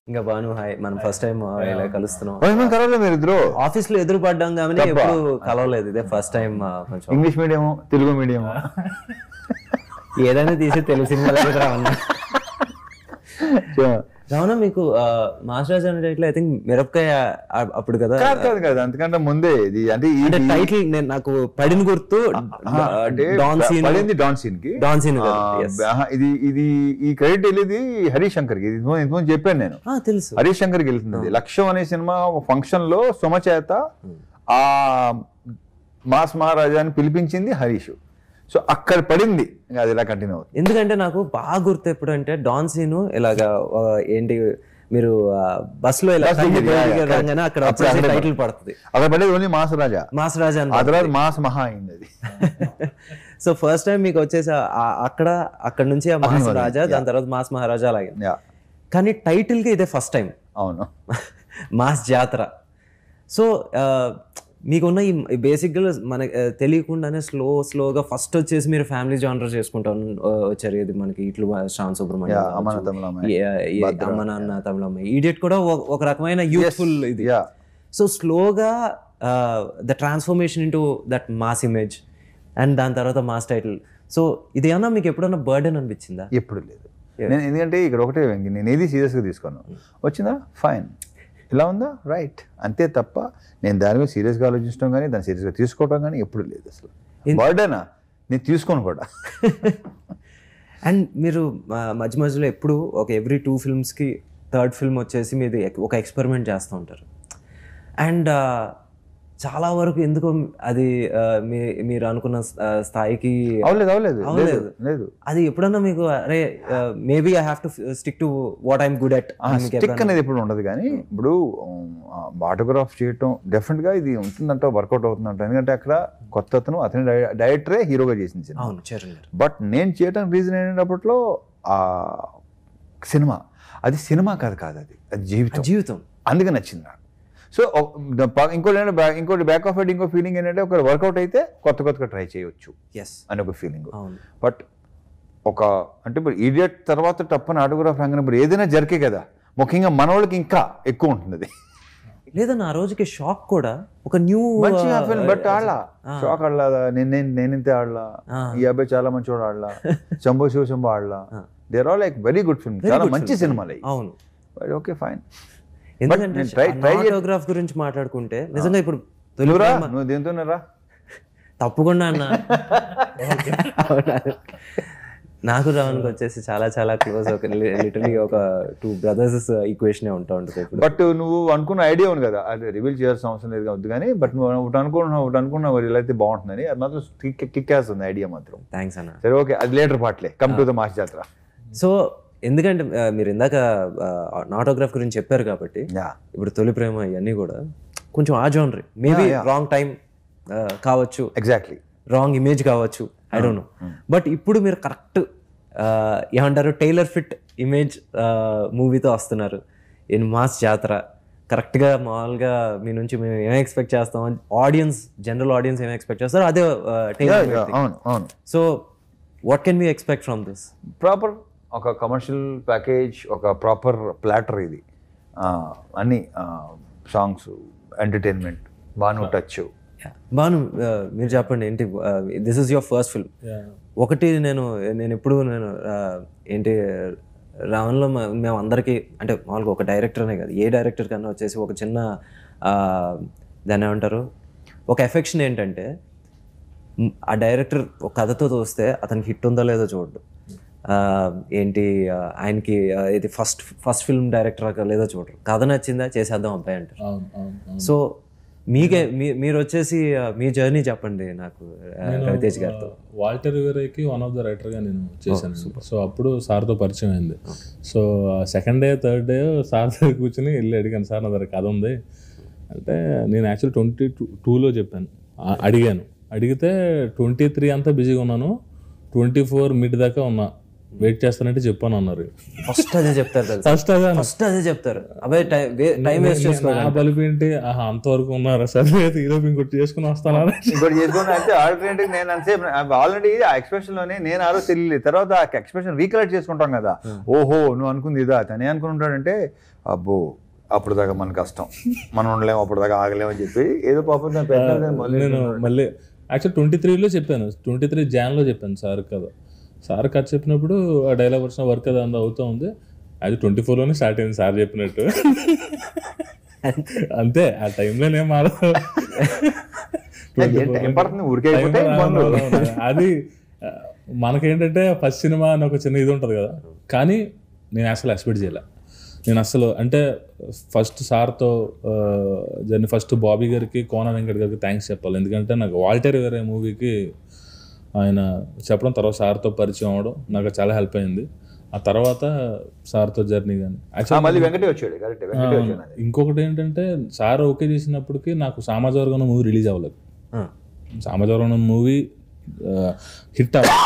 ఇంకా బాను హాయ్, మనం first time ఇలా కలుస్తున్నాం. మీరు ఇద్దరు ఆఫీస్ లో ఎదురు పడ్డాం కానీ ఎప్పుడు కలవలేదు, ఇదే ఫస్ట్ టైం. కొంచెం ఇంగ్లీష్ మీడియం, తెలుగు మీడియం ఏదైనా తీసి తెలుగు సినిమా దగ్గర రావన్నా. రావణ మీకు మాస్టర్ రాజా అనే టైటిల్ ఐ థింక్ మిరపకాయ అప్పుడు కదా? కాదు, అంతకంటే ముందే ఇది. అంటే టైటిల్ నాకు పడిన గుర్తు డాన్ సీన్. ఇది ఈ క్రెడిట్ వెళ్ళేది హరీష్ శంకర్ కి. ఇంతకుముందు చెప్పాను నేను, తెలుసు. హరీష్ శంకర్ కి వెళ్తుంది. లక్ష్యం అనే సినిమా ఫంక్షన్ లో సుమ చేత ఆ మాస్ మహారాజాని పిలిపించింది హరీష్. సో అక్కడ పడింది, అది ఇలా కంటిన్యూ అవుతుంది. ఎందుకంటే నాకు బాగా గుర్తు ఎప్పుడు అంటే డాన్ సీను ఇలాగా ఏంటి మీరు బస్ లో ఇలా అక్కడ టైటిల్ పడుతుంది. అక్కడ పడేది ఓన్లీ మాస్ రాజా ఆ తర్వాత మాస్ మహా అయింది అది. సో ఫస్ట్ టైం మీకు వచ్చేసి అక్కడ నుంచి ఆ మాస్ రాజా, దాని తర్వాత మాస్ మహారాజా అలాగే. కానీ టైటిల్ కి ఇదే ఫస్ట్ టైం. అవును, మాస్ జాతర. సో మీకున్న ఈ బేసిక్గా మనకి తెలియకుండానే స్లోగా ఫస్ట్ వచ్చేసి మీరు ఫ్యామిలీ జానర్ చేసుకుంటా వచ్చారు. ఇది మనకి ఇట్లు శ్రావణ్ సుబ్రహ్మణ్యం, అమ్మ నాన్న తమిళమ్మ, ఈడియట్ కూడా ఒక రకమైన యూత్ఫుల్ ఇది. సో స్లోగా the transformation into that mass image and దాని తర్వాత మాస్ టైటిల్. సో ఇది ఏమన్నా మీకు ఎప్పుడన్నా బర్డెన్ అనిపించిందా? ఎప్పుడు లేదు. ఎందుకంటే ఇక్కడ ఒకటే, నేను ఏది సీరియస్గా తీసుకున్నాను. వచ్చిందా ఫైన్, ఇలా ఉందా రైట్, అంతే తప్ప నేను దాని మీద సీరియస్గా ఆలోచించడం కానీ దాన్ని సీరియస్గా తీసుకోవడం కానీ ఎప్పుడు లేదు. అసలు బర్డెనా నేను తీసుకోను కూడా. అండ్ మీరు మధ్య మధ్యలో ఎప్పుడు ఒక ఎవ్రీ 2 ఫిల్మ్స్కి థర్డ్ ఫిల్మ్ వచ్చేసి మీది ఒక ఎక్స్పెరిమెంట్ చేస్తూ ఉంటారు. అండ్ చాలా వరకు ఎందుకో అది మీరు అనుకున్న స్థాయికి లేదు. అది ఎప్పుడన్నా మీకు అరే maybe I have to stick to what I'm good at stick అనేది ఎప్పుడు ఉండదు. కానీ ఇప్పుడు ఆటోగ్రాఫ్ చేయటం డెఫినెట్ గా ఇది ఉంటుందంట, వర్కౌట్ అవుతుందంట. ఎందుకంటే అక్కడ కొత్త అతని డైరెక్టరే హీరోగా చేసింది. బట్ నేను చేయడానికి రీజన్ ఏంటప్పట్లో ఆ సినిమా, అది సినిమా కాదు అది జీవితం. అందుకే నచ్చింది నాకు. సో ఇంకోటి బ్యాక్ ఆఫ్ ఇట్ ఇంకో ఫీలింగ్ ఏంటంటే ఒక వర్కౌట్ అయితే కొత్తగా ట్రై చేయొచ్చు అని ఒక ఫీలింగ్. బట్ అంటే ఇప్పుడు ఈడియట్ తర్వాత టప్పని ఆటోగ్రాఫ్ రంగనప్పుడు ఏదైనా జరిగే కదా, ముఖ్యంగా మన వాళ్ళకి ఇంకా ఎక్కువ ఉంటుంది అది. లేదన్న ఆ రోజుకి షాక్ కూడా ఒక న్యూ బట్ ఆడలా షాక్ ఆడలా, నేనింతే ఆడలా, ఈ అబ్బాయి చాలా మంచివాడు ఆడలా, శంభో శివశంభో ఆడలా. There are like very good film, చాలా మంచి సినిమాలు. అవును, ఓకే ఫైన్. ఎందుకంటే ఆటోగ్రాఫ్ గురించి మాట్లాడుకుంటే నిజంగా ఇప్పుడు నువ్వు దేంతోనరా తప్పకుండా అన్న నాకు రావణ్కి వచ్చేసి చాలా చాలా క్లోజ్, ఒక లిటరలీ ఒక 2 బ్రదర్స్ ఈక్వేషన్ ఉంటా ఉంటుంది. బట్ నువ్వు అనుకున్న ఐడియా ఉంది కదా, అది రివీల్ చేయాల్సిన అవసరం లేదు వద్దు. కానీ బట్ నువ్వు ఒకటి అనుకున్నావు ఇలా అయితే బాగుంటుందని, అది మాత్రం కిక్ వేస్తుంది ఐడియా మాత్రం. థ్యాంక్స్ అన్న. సరే ఓకే, అది లేటర్ పార్ట్లే, come to the mass Jathara. So ఎందుకంటే మీరు ఇందాక ఆటోగ్రాఫ్ గురించి చెప్పారు కాబట్టి ఇప్పుడు తొలి ప్రేమ ఇవన్నీ కూడా కొంచెం ఆ జోనరీ, మేబీ రాంగ్ టైం కావచ్చు, ఎగ్జాక్ట్లీ రాంగ్ ఇమేజ్ కావచ్చు, ఐ డోంట్ నో. బట్ ఇప్పుడు మీరు కరెక్ట్ ఏమంటారు టైలర్ ఫిట్ ఇమేజ్ మూవీతో వస్తున్నారు ఇన్ మాస్ జాతర. కరెక్ట్గా మామూలుగా మీ నుంచి మేము ఏం ఎక్స్పెక్ట్ చేస్తాం, జనరల్ ఆడియన్స్ ఏం ఎక్స్పెక్ట్ చేస్తారో అదే trailer. So what can we expect from this? Proper ఒక కమర్షియల్ ప్యాకేజ్, ఒక ప్రాపర్ ప్లాటర్ ఇది. అన్ని songs, entertainment, Bhanu touch. Bhanu మీరు చెప్పండి ఏంటి, this is your first film. ఒకటి నేను ఎప్పుడు ఏంటి రావణ్లో మేము అందరికీ అంటే మామూలుగా ఒక డైరెక్టర్ అనే కాదు, ఏ డైరెక్టర్ కన్నా వచ్చేసి ఒక చిన్న దాన్ని ఏమంటారు ఒక ఎఫెక్షన్ ఏంటంటే ఆ డైరెక్టర్ ఒక కథతో తోస్తే అతనికి హిట్ ఉందో లేదో చూడడు, ఏంటి ఆయనకి ఇది ఫస్ట్ ఫిల్మ్ డైరెక్టర్ లేదో చూడరు, కథ నచ్చిందా చేసేద్దాం అబ్బాయి అంటారు. సో మీరు వచ్చేసి మీ జర్నీ చెప్పండి నాకు రవితేజ్ గారితో. వాల్టర్ రివెరాకి వన్ ఆఫ్ ద రైటర్గా నేను చేశాను. సో అప్పుడు సార్తో పరిచయం అయింది. So second day third day sir దగ్గర కూర్చొని వెళ్ళి అడిగాను, సార్ నా దగ్గర కథ ఉంది అంటే. నేను యాక్చువల్లీ 22లో చెప్పాను, అడిగితే 23 అంతా బిజీగా ఉన్నాను, 24 మిడ్ దాకా ఉన్నా వెయిట్ చేస్తానంటే చెప్పాను అన్నారు. ఫస్ట్ అదే చెప్తారు తెలుసా, ఫస్ట్ అదే చెప్తారు. అవే టైం వేస్ట్ చేసుకోవాలి. నా బలుపు ఏంటి, అంతవరకు ఉన్నారా సరే ఈరోజు ఇంకోటి చేసుకుని వస్తానా, ఇంకోటి చేసుకుని అంటే ఆల్టర్నేటివ్ నేను అంతసేపు ఆల్రెడీ ఆ ఎక్స్ప్రెషన్ లోనే నేను ఆ రోజు తెలియలేదు. తర్వాత ఆ ఎక్స్ప్రెషన్ రీకలెక్ట్ చేసుకుంటాం కదా, ఓహో నువ్వు అనుకుంది ఇదా, తనే అనుకుంటాడంటే అబ్బో అప్పుడు దాకా మన కష్టం, మనం ఉండలేము, అప్పుడు దాకా ఆగలేము అని చెప్పి ఏదో పాపం నేను మళ్ళీ యాక్చువల్ 23లో చెప్పాను, 23 జాన్లో చెప్పాను సార్ కదా. సార్ కథ చెప్పినప్పుడు ఆ డైలాగ్ వచ్చిన వర్క్ అది అంత అవుతూ ఉంది. అది 24లోనే స్టార్ట్ అయింది సార్ చెప్పినట్టు. అంతే, ఆ టైంలో నేను మారదు. అది మనకేంటంటే ఫస్ట్ సినిమా అని ఒక చిన్న ఇది ఉంటుంది కదా, కానీ నేను అసలు ఎక్స్పెక్ట్ చేయలే. నేను అసలు అంటే ఫస్ట్ సార్తో జర్నీ, ఫస్ట్ బాబీ గారికి, కోన వెంకట్ గారికి థ్యాంక్స్ చెప్పాలి. ఎందుకంటే నాకు వాల్టర్ వేరే మూవీకి ఆయన చెప్పడం, తర్వాత సార్తో పరిచయం అవ్వడం నాకు చాలా హెల్ప్ అయింది. ఆ తర్వాత సార్తో జర్నీ కానీ ఇంకొకటి ఏంటంటే సార్ ఓకే చేసినప్పటికీ నాకు సామాజిక మూవీ రిలీజ్ అవ్వలేదు. సామాజిక మూవీ హిట్ అవ్వాలి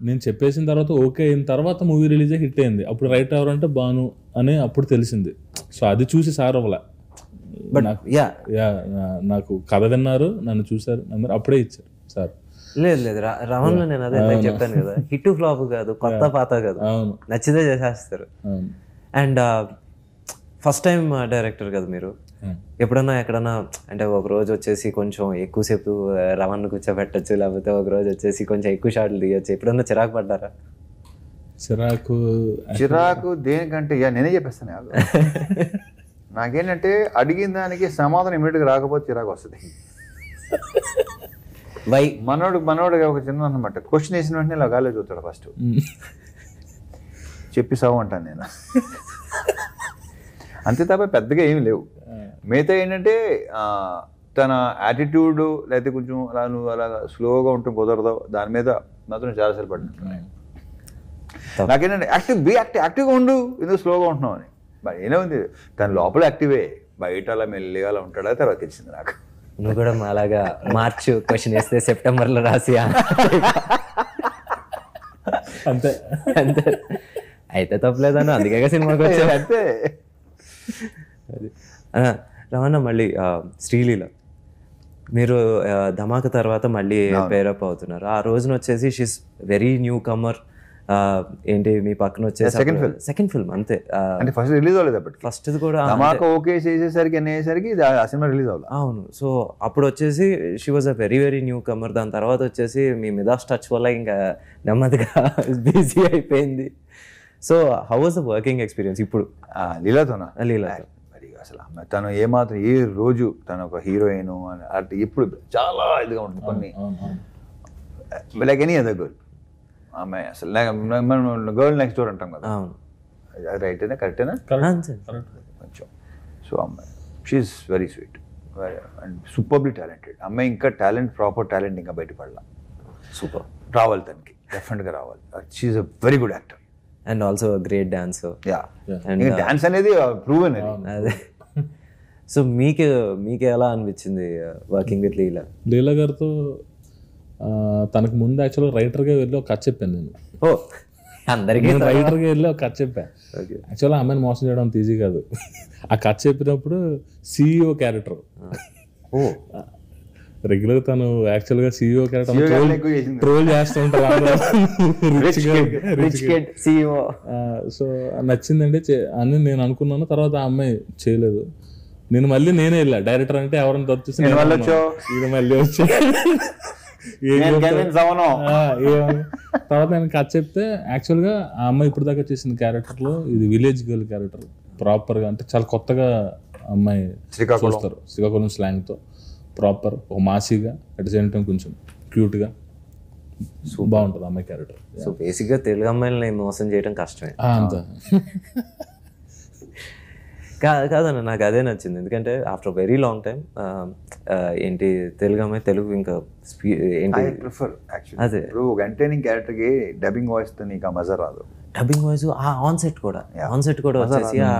నేను చెప్పేసిన తర్వాత ఓకే అయిన తర్వాత మూవీ రిలీజ్ హిట్ అయింది. అప్పుడు రైట్ ఎవరంటే బాను అని అప్పుడు తెలిసింది. సో అది చూసి సార్ అవ్వలే, నాకు కథ విన్నారు, నన్ను చూసారు, అప్పుడే ఇచ్చారు సార్. లేదు రమణలో నేను అదే చెప్పాను కదా, హిట్ ఫ్లాప్ కాదు, కొత్త పాత కాదు, నచ్చితే చేసేస్తారు. అండ్ ఫస్ట్ టైం డైరెక్టర్ కదా మీరు, ఎప్పుడన్నా ఎక్కడన్నా అంటే ఒక రోజు వచ్చేసి కొంచెం ఎక్కువసేపు రమణ్ కూర్చోబెట్టచ్చు, లేకపోతే ఒక రోజు వచ్చేసి కొంచెం ఎక్కువ షాట్లు తీయచ్చు, ఎప్పుడన్నా చిరాకు పడ్డారా? చిరాకు దేనికంటే నేనే చెప్పేస్తాను. నాకేంటంటే అడిగిన దానికి సమాధానం ఇమీడియట్గా రాకపోతే చిరాకు వస్తుంది. మనోడు ఒక చిన్న అనమాట, క్వశ్చన్ వేసిన వెంటనే ఇలా గాలి చూస్తాడు ఫస్ట్, చెప్పి సాగు అంటాను నేను. అంతే తప్ప పెద్దగా ఏమి లేవు. మిగతా ఏంటంటే తన యాటిట్యూడ్ లేకపోతే కొంచెం అలా నువ్వు అలాగా స్లోగా ఉంటూ కుదరదు, దాని మీద మాత్రం చాలాసార్లు పడినట్టు. నాకేంటంటే యాక్టివ్గా ఉండు, ఎందుకు స్లోగా ఉంటున్నావు అని. ఏనే ఉంది తన లోపల యాక్టివే, బయట అలా మెల్లిగా అలా ఉంటాడా తర్వాత తెలిసింది నాకు. నువ్వు కూడా అలాగా మార్చ్ క్వశ్చన్ వేస్తే సెప్టెంబర్లో రాసి అంతే అంతే అయితే తప్పలేదన్న, అందుకే సినిమాకి వచ్చా. అంతే. రమణ మళ్ళీ శ్రీలీల మీరు ధమాక తర్వాత మళ్ళీ పేరప్ అవుతున్నారు. ఆ రోజున వచ్చేసి షీస్ వెరీ న్యూ కమర్. ఏంటి మీ పక్కన వచ్చేసి సెకండ్ ఫిల్మ్ అంతే, అంటే ఫస్ట్ రిలీజ్ అవ్వలేదు అప్పటి, ఫస్ట్ కూడా ఓకే చేసేసరికి అనేసరికి ఆ సినిమా రిలీజ్ అవ్వాలి. అవును. సో అప్పుడు వచ్చేసి she was a very newcomer. దాని తర్వాత వచ్చేసి మీ మిదాస్ టచ్ వల్ల ఇంకా నెమ్మదిగా బిజీ అయిపోయింది. So how was the working experience ఇప్పుడు లీలాతోనా? లీలాతో మరి అసలు తను ఏమాత్రం ఏ రోజు తను ఒక హీరోయిన్ అంటే ఇప్పుడు చాలా ఇదిగా ఉంటుంది కొన్ని, లైక్ ఎనీ అదర్ గర్ల్. అమ్మాయి అసలు మనం గర్ల్ నెక్స్ట్ డోర్ అంటాం కదా, అది రైటేనా కరెక్టేనా? కొంచెం. సో అమ్మాయి she's very sweet and superly talented అమ్మాయి. ఇంకా టాలెంట్, ప్రాపర్ టాలెంట్ ఇంకా బయటపడాల. సూపర్ రావాలి తనకి, డెఫినెట్గా రావాలి. She's a very good actor and also great dancer. Dance అనేది ప్రూవెన్. అదే. సో మీకు ఎలా అనిపించింది వర్కింగ్ విత్ లీలా? లీలా గారితో తనకు ముందు యాక్చువల్గా రైటర్గా వెళ్ళి ఒక కథ చెప్పాను నేను. అందరికీ రైటర్గా వెళ్ళి ఒక కథ చెప్పాను. యాక్చువల్గా అమ్మాయిని మోసం చేయడం అంత ఈజీ కాదు. ఆ కథ చెప్పినప్పుడు CEO క్యారెక్టర్, రెగ్యులర్ తను యాక్చువల్గా CEO క్యారెక్టర్ ట్రోల్ చేస్తూ ఉంటారు. సో నచ్చిందండి అని నేను అనుకున్నాను. తర్వాత ఆ అమ్మాయి చేయలేదు. నేనే వెళ్ళా డైరెక్టర్ అంటే ఎవరైనా తప్పిస్తే మళ్ళీ వచ్చా. తర్వాత నేను కథ చెప్తే యాక్చువల్గా ఆ అమ్మాయి ఇప్పుడు దాకా చేసిన క్యారెక్టర్లో ఇది విలేజ్ గర్ల్ క్యారెక్టర్ ప్రాపర్గా, అంటే చాలా కొత్తగా అమ్మాయి చూస్తారు. శ్రీకాకుళం స్లాంగ్తో ప్రాపర్ ఒక మాసీగా, అట్ ద సేమ్ టైం కొంచెం క్యూట్గా బాగుంటుంది అమ్మాయి క్యారెక్టర్. సో బేసిక్గా తెలుగు అమ్మాయిలని మోసం చేయడం కష్టమే. అంతే కాదన్న, నాకు అదే నచ్చింది. ఎందుకంటే ఆఫ్టర్ వెరీ లాంగ్ టైం ఏంటి తెలుగు అమ్మాయి తెలుగు ఇంకా ఏంటి ప్రిఫర్ అదే. ఒక ఎంటర్టైనింగ్ క్యారెక్టర్కి డబ్బింగ్ వాయిస్ తో నీకు ఆ మజా రాదు. డబ్బింగ్ వాయిస్ ఆన్ సెట్ కూడా వచ్చేసి ఆ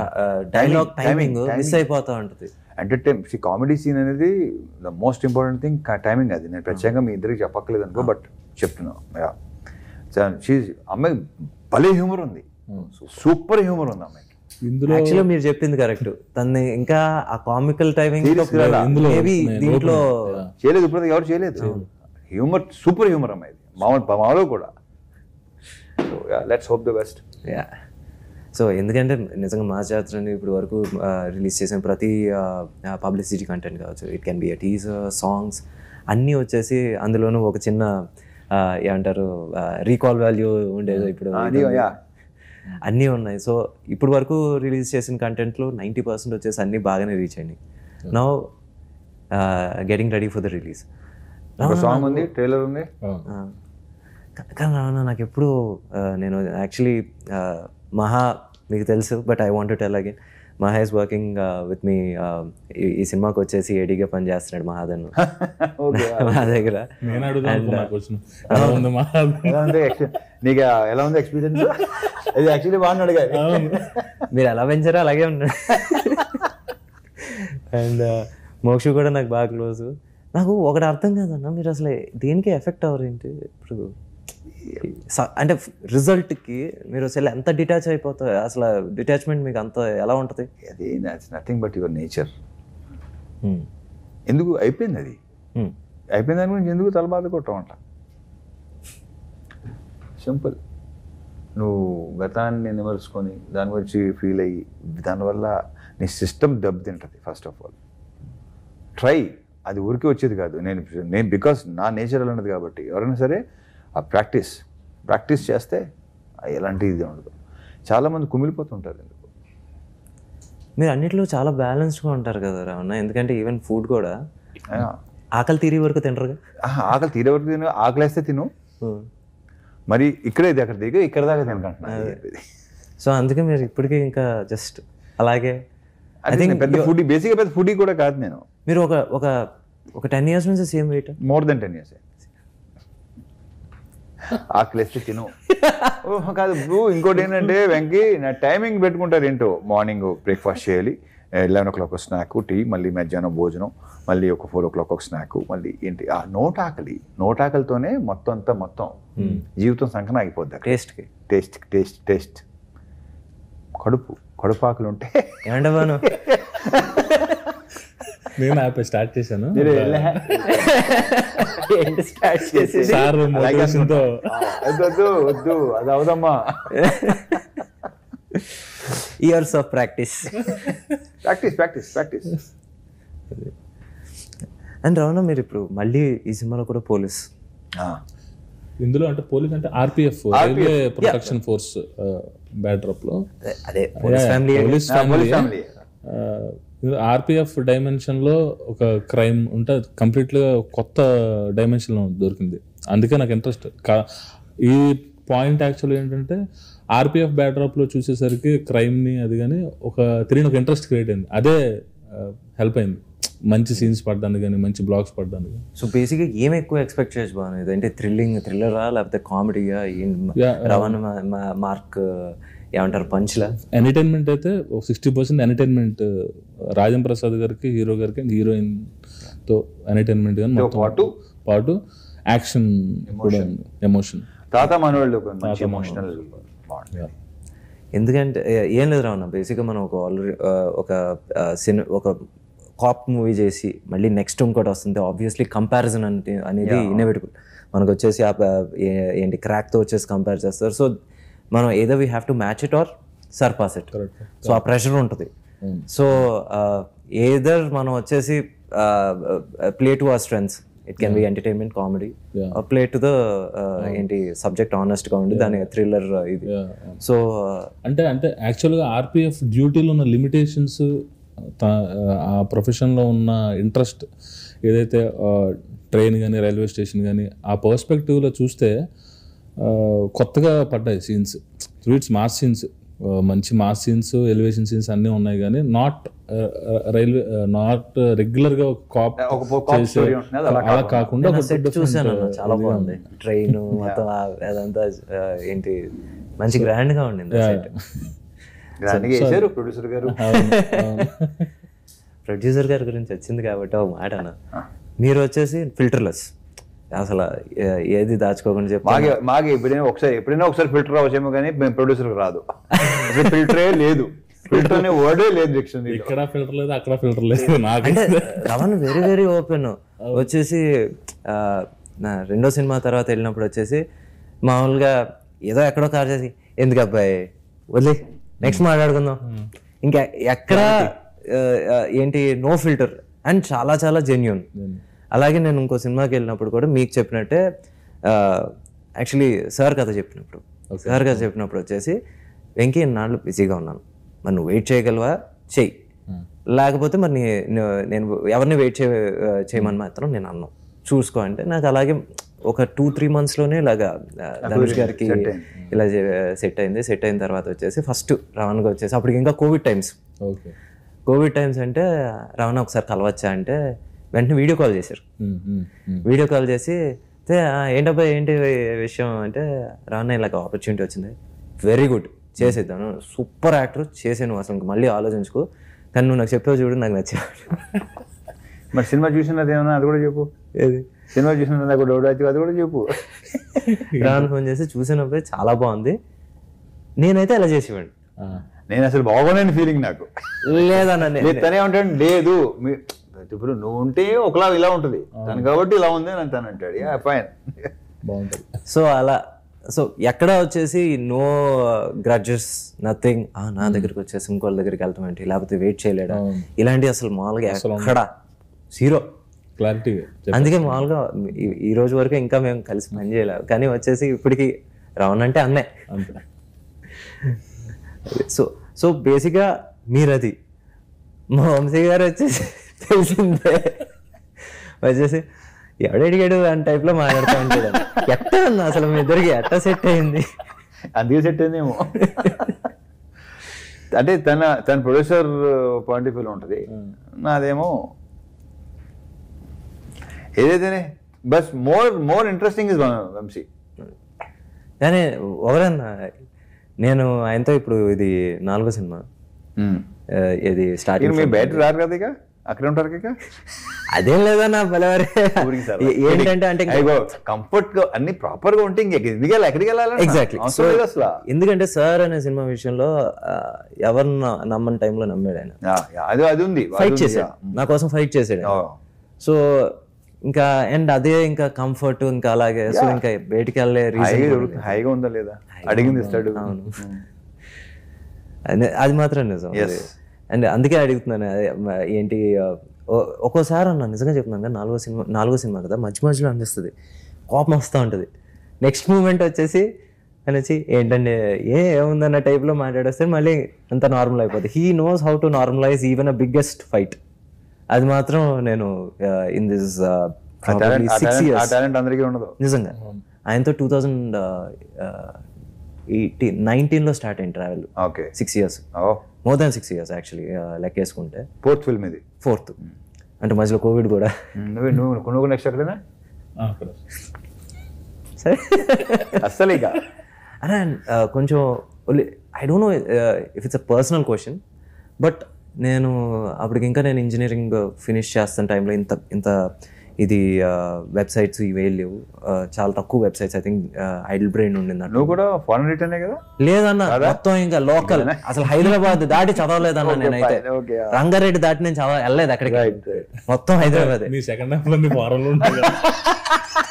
డైలాగ్ టైమింగ్ మిస్ అయిపోతా ఉంటుంది. ఎంటర్టైన్ కామెడీ సీన్ అనేది the most important thing, timing. అది నేను ప్రత్యేకంగా మీ ఇద్దరికి చెప్పక్కలేదు అనుకో, బట్ చెప్తున్నాను. అమ్మాయి భలే హ్యూమర్ ఉంది, సూపర్ హ్యూమర్ ఉంది అమ్మాయికి. ఇందులో యాక్చువల్లీ మీరు చెప్పింది కరెక్ట్. తనని ఇంకా ఆ కామికల్ టైమింగ్ దీంట్లో చేయలేదు, ఇప్పుడు ఎవరు చేయలేదు. హ్యూమర్, సూపర్ హ్యూమర్ అమ్మాయి, మామూలు కూడా. So let's hope the best. So ఎందుకంటే నిజంగా మా జాతరని ఇప్పుడు వరకు రిలీజ్ చేసిన ప్రతి పబ్లిసిటీ కంటెంట్ కావచ్చు, it can be a teaser, songs అన్నీ వచ్చేసి అందులోనూ ఒక చిన్న ఏమంటారు రీకాల్ వాల్యూ ఉండేది. ఇప్పుడు అన్నీ ఉన్నాయి. సో ఇప్పుడు వరకు రిలీజ్ చేసిన కంటెంట్లో 90% వచ్చేసి అన్నీ బాగానే రీచ్ అయినాయి. Now getting ready for the release. Song ఉంది, ట్రైలర్ ఉంది. కానీ రావణ నాకు ఎప్పుడు నేను యాక్చువల్లీ మహా మీకు తెలుసు, but I want to tell again, మహా ఇస్ వర్కింగ్ విత్ మీ. ఈ సినిమాకి వచ్చేసి ఏడీగా పని చేస్తున్నాడు మహాదన్ మా దగ్గర. నీకు ఎలా ఉంది ఎక్స్పీరియన్స్? ఇది యాక్చువల్లీ బాగున్నాడు కదా, మీరు ఎలా పెంచారో అలాగే ఉన్నాడు. అండ్ మోక్షు కూడా నాకు బాగా క్లోజ్. నాకు ఒకటి అర్థం కాదన్న, మీరు అసలు దేనికి ఎఫెక్ట్ అవ్వరు ఏంటి ఇప్పుడు? అంటే రిజల్ట్కి మీరు అసలు ఎంత డిటాచ్ అయిపోతారు? అసలు డిటాచ్మెంట్ మీకు అంత ఎలా ఉంటుంది? అది నథింగ్ బట్ యువర్ నేచర్. ఎందుకు అయిపోయింది, అది అయిపోయిన దాని గురించి ఎందుకు తల బాధ కొట్టమంట? సింపుల్. నువ్వు గతాన్ని నిమరుచుకొని దాని గురించి ఫీల్ అయ్యి దానివల్ల నీ సిస్టమ్ దెబ్బతింటుంది. ఫస్ట్ ఆఫ్ ఆల్ ట్రై, అది ఊరికే వచ్చేది కాదు. నేను బికాస్ నా నేచర్ అలా ఉన్నది కాబట్టి ఎవరైనా సరే ఆ ప్రాక్టీస్ చేస్తే ఎలాంటి ఇది ఉండదు. చాలామంది కుమిలిపోతుంటారు. ఎందుకు? మీరు అన్నిట్లో చాలా బ్యాలెన్స్డ్గా ఉంటారు కదా రావణ. ఎందుకంటే ఈవెన్ ఫుడ్ కూడా ఆకలి తీరే వరకు తినరుగా. ఆకలి తీరే వరకు తిను, ఆకలి వేస్తే తిను, మరి ఇక్కడే అక్కడ దిగ ఇక్కడ దాకా తినకంటున్నా. సో అందుకే మీరు ఇప్పటికీ ఇంకా జస్ట్ అలాగే. పెద్ద ఫుడ్, బేసిక్గా పెద్ద ఫుడ్ కూడా కాదు నేను. మీరు ఒక 10 years నుంచి same wait? More than 10 years. ఆకలిస్తే తిను. కాదు బ్రూ, ఇంకోటి ఏంటంటే వెంకీ నా టైమింగ్ పెట్టుకుంటారు. ఏంటో మార్నింగ్ బ్రేక్ఫాస్ట్ చేయాలి, 11 o'clock స్నాక్, టీ, మళ్ళీ మధ్యాహ్నం భోజనం, మళ్ళీ ఒక 4 o'clock ఒక స్నాక్, మళ్ళీ ఏంటి ఆ నోటాకలితోనే మొత్తం జీవితం సంకన అయిపోద్ది. టేస్ట్ కడుపాకులు ఉంటే ఏమంటాను. నేను యాప్ స్టార్ట్ చేశాను. వద్దు, అది అవదమ్మా. Years of practice. And Ravana, మీరు ఇప్పుడు మళ్ళీ ఈ సినిమాలో కూడా పోలీస్. ఇందులో అంటే పోలీస్ అంటే RPF, railway protection force backdrop లో. అదే పోలీస్ ఫ్యామిలీ. ఆర్పిఎఫ్ డైమెన్షన్ లో ఒక క్రైమ్ ఉంటే కంప్లీట్గా కొత్త డైమెన్షన్ లో దొరికింది. అందుకే నాకు ఇంట్రెస్ట్. ఈ పాయింట్ యాక్చువల్ ఏంటంటే ఆర్పిఎఫ్ బ్యాక్డ్రాప్ లో చూసేసరికి క్రైమ్ ని అది కానీ ఒక తెలియని ఒక ఇంట్రెస్ట్ క్రియేట్ అయింది. అదే హెల్ప్ అయింది మంచి సీన్స్ పడడానికి కానీ, మంచి బ్లాగ్స్ పడడానికి. సో బేసిక్గా ఏం ఎక్కువ ఎక్స్పెక్ట్ చేయొచ్చు బాగుంది అంటే థ్రిల్లరా లేకపోతే కామెడీగా? రవణ మార్క్ ఏమంటారు పంచ్లా? ఎంటర్టైన్మెంట్ అయితే 60% ఎంటర్టైన్మెంట్. రాజం ప్రసాద్ గారికి, హీరో గారికి అండ్ హీరోయిన్ తో ఎంటర్టైన్మెంట్ కానీ పాటు యాక్షన్ కూడా, ఎమోషన్. తాత మనోళ్ళు ఎమోషనల్. ఎందుకంటే ఏం లేదు రావణ, బేసిక్గా మనం ఒక కాప్ మూవీ చేసి మళ్ళీ నెక్స్ట్ ఇంకోటి వస్తుంది. ఆబ్వియస్లీ కంపారిజన్ అనేది ఇన్నోవేటబుల్. మనకు వచ్చేసి ఏంటి క్రాక్తో వచ్చేసి కంపేర్ చేస్తారు. సో మనం ఏదో we have to match it or surpass it. So ఆ ప్రెషర్ ఉంటుంది. సో ఏదర్ మనం వచ్చేసి play to our strengths. It can be entertainment, comedy, play to the ఏంటి సబ్జెక్ట్ ఆనెస్ట్గా ఉండి దాని థ్రిల్లర్ ఇది. సో అంటే యాక్చువల్గా ఆర్పిఎఫ్ డ్యూటీలో ఉన్న లిమిటేషన్స్, ఆ ప్రొఫెషన్లో ఉన్న ఇంట్రెస్ట్ ఏదైతే ట్రైన్ కానీ, రైల్వే స్టేషన్ కానీ, ఆ పర్స్పెక్టివ్లో చూస్తే కొత్తగా పడ్డాయి సీన్స్. ఇట్స్ మాస్ సీన్స్, మంచి మాస్ సీన్స్, ఎలివేషన్ సీన్స్ అన్నీ ఉన్నాయి. కానీ నాట్ రెగ్యులర్గా ఒక కాప్ అలా కాకుండా చూసాను, చాలా బాగుంది. ట్రైన్ మొత్తం అదంతా ఏంటి మంచి గ్రాండ్ గా ఉండింది. ప్రొడ్యూసర్ గారి గురించి వచ్చింది కాబట్టి ఒక మాట అన్న, మీరు వచ్చేసి ఫిల్టర్లెస్. అసలు ఏది దాచుకోకుండా చెప్పి మాకు ఎప్పుడైనా ఒకసారి ఫిల్టర్ అవచ్చేమో కానీ మేము ప్రొడ్యూసర్కి రాదు. ఫిల్టరే లేదు, ఫిల్టర్ అనే వర్డే లేదు డిక్షనరీ. ఇక్కడ ఫిల్టర్ లేదు, అక్కడ ఫిల్టర్ లేదు. అంటే రమణ వెరీ వెరీ ఓపెన్. వచ్చేసి నా రెండో సినిమా తర్వాత వెళ్ళినప్పుడు వచ్చేసి మామూలుగా ఏదో ఎక్కడో కార్ చేసి ఎందుకు అబ్బాయి వదిలే నెక్స్ట్ మాట్లాడుకుందాం, ఇంకా ఎక్కడ ఏంటి నో ఫిల్టర్ అండ్ చాలా చాలా జెన్యూన్. అలాగే నేను ఇంకో సినిమాకి వెళ్ళినప్పుడు కూడా మీకు చెప్పినట్టే యాక్చువల్లీ సార్ కథ చెప్పినప్పుడు వచ్చేసి వెంకీ నాళ్ళు బిజీగా ఉన్నాను, మరి నువ్వు వెయిట్ చేయగలవా చెయ్యి, లేకపోతే మరి నేను ఎవరిని వెయిట్ చేయమని మాత్రం నేను అన్నాను చూసుకో అంటే నాకు అలాగే ఒక 2-3 monthsలోనే ఇలాగా ధనుష్ గారికి ఇలా సెట్ అయింది. సెట్ అయిన తర్వాత వచ్చేసి ఫస్ట్ రమణగా వచ్చేసి అప్పటికి ఇంకా కోవిడ్ టైమ్స్ అంటే రమణ ఒకసారి కలవచ్చా అంటే వెంటనే వీడియో కాల్ చేశారు. వీడియో కాల్ చేసి ఏంటబ్బా ఏంటి విషయం అంటే రమణ ఇలాగ ఆపర్చునిటీ వచ్చింది, వెరీ గుడ్ చేసేద్దాను, సూపర్ యాక్టర్ చేసాను, అసలు మళ్ళీ ఆలోచించుకో, కానీ నువ్వు నాకు చెప్పావు చూడు నాకు నచ్చా. మరి సినిమా చూసినది ఏమన్నా అది కూడా చెప్పు. ఏది సినిమా చూసినది అది కూడా చెప్పు. రాను ఫోన్ చేసి చూసినప్పుడు చాలా బాగుంది, నేనైతే ఇలా చేసేవాడిని. నేను అసలు బాగోలేని ఫీలింగ్ నాకు లేదన్న తనే ఉంటాడు. లేదు ఇప్పుడు నువ్వు ఉంటే ఒకలా ఇలా ఉంటుంది తను కాబట్టి ఇలా ఉంది అని తను అంటాడు. ఫైన్ బాగుంటుంది. సో అలా సో ఎక్కడ వచ్చేసి నో గ్రడ్జెస్ నథింగ్, నా దగ్గరికి వచ్చేసి ఇంకోళ్ళ దగ్గరికి వెళ్తాం ఏంటి, లేకపోతే వెయిట్ చేయలేడా, ఇలాంటి అసలు మామూలుగా ఎక్కడ జీరో క్లారిటీ. అందుకే మామూలుగా ఈ రోజు వరకు ఇంకా మేము కలిసి పని చేయలేము, కానీ వచ్చేసి ఇప్పటికి రమణ అంటే అన్నే. సో బేసిక్గా మీరు అది మా వంశీ గారు వచ్చేసి తెలిసిందే వచ్చేసి ఎవడడిగాడు అని టైప్లో మాట్లాడుతూ ఉంటాడు. ఎట్ట అన్నా అసలు మీ ఇద్దరికి ఎట్ట సెట్ అయింది? అందుకే సెట్ అయిందేమో. అంటే తన ప్రొడ్యూసర్ పాయింట్ ఆఫ్ వ్యూలో ఉంటుంది, నాదేమో ఏదైతేనే బస్ మోర్ ఇంట్రెస్టింగ్ ఇస్ వంశీ. కానీ ఎవరన్నా నేను ఆయనతో ఇప్పుడు ఇది 4వ సినిమా, ఇది స్టార్టింగ్ బయట రారు కదా, ఇక అక్కడే ఉంటారు. ఇక అదేం లేదన్నా బలవారే ఏంటంటే అంటే కంఫర్ట్ గా అన్ని ప్రాపర్ గా ఉంటే ఎక్కడికి వెళ్ళాలి. ఎగ్జాక్ట్లీ. ఎందుకంటే సార్ అనే సినిమా విషయంలో ఎవరు నమ్మని టైంలో నమ్మాడు ఆయన. అది ఉంది, ఫైట్ చేశాడు నా కోసం, ఫైట్ చేశాడు. సో ఇంకా అండ్ అదే ఇంకా కంఫర్ట్ ఇంకా అలాగే. సో ఇంకా బయటికి వెళ్ళే హైగా ఉందా లేదా అడిగింది ఇస్తాడు. అది మాత్రం నిజం. అండ్ అందుకే అడుగుతున్నాను ఏంటి ఒక్కోసారి అన్న నిజంగా చెప్తున్నాను కదా, 4వ సినిమా కదా, మధ్యలో అనిపిస్తుంది, కోపం వస్తూ ఉంటుంది. నెక్స్ట్ మూమెంట్ వచ్చేసి అనేసి ఏంటంటే ఏముందన్న టైప్లో మాట్లాడేస్తే మళ్ళీ అంత నార్మల్ అయిపోతుంది. He knows how to normalize even a biggest fight. అది మాత్రం నేను ఇన్ దిస్ 6 years నిజంగా ఆయనతో 2019లో స్టార్ట్ అయింది travel. 6 years, more than 6 years actually లెక్కేసుకుంటే. 4th ఫిల్మ్ ఇది, 4th. అంటే మధ్యలో కోవిడ్ కూడా. నువ్వు నెక్స్ట్ ఎక్కడైనా సరే అస్సలు ఇక అరే కొంచెం I don't know if it's a personal question, but నేను అప్పటికి ఇంకా నేను ఇంజనీరింగ్ ఫినిష్ చేస్తున్న టైంలో ఇంత ఇది వెబ్సైట్స్ ఇవే లేవు, చాలా తక్కువ websites. I think Idlebrain ఉండింది. నువ్వు కూడా ఫారెన్ రిటర్నే కదా? లేదన్న, మొత్తం ఇంకా లోకల్, అసలు హైదరాబాద్ దాటి చదవలేదన్న నేనైతే. రంగారెడ్డి దాటి నేను వెళ్ళలేదు అక్కడికి, మొత్తం హైదరాబాద్.